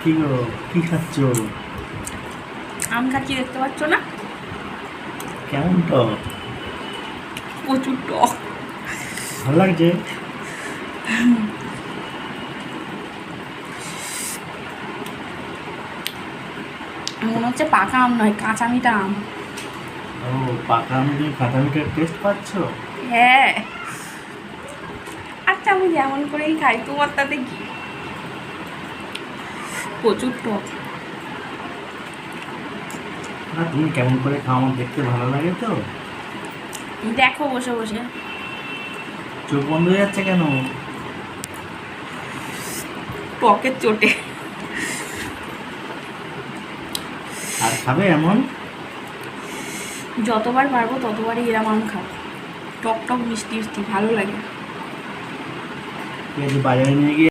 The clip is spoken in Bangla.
কি গো, কি খাচ্ছ? আম খাচ্ছি, দেখতে পাচ্ছ না? কেমন টক? প্রচুর টক। ভালো লাগছে? মনে হচ্ছে পাকা আম নয়, কাঁচা মিঠা আম। ও, পাকা আম দিয়ে কাঁচা মিঠার টেস্ট পাচ্ছ? হ্যাঁ। আচ্ছা, আমি যেমন করেই খাই, তোমার তাতে কি? প্রচুর টক। না, তুমি কেমন করে খাও আমার দেখতে ভালো লাগে তো। দেখো বসে বসে। চোখ বন্ধ হয়ে যাচ্ছে কেন? টকের চোটে। আর খাবে এমন? যতবার পারবো ততবারই এরম আম খাবো। টক টক মিষ্টি মিষ্টি ভালো লাগে। ঠিক আছে, বাজারে নিয়ে গিয়ে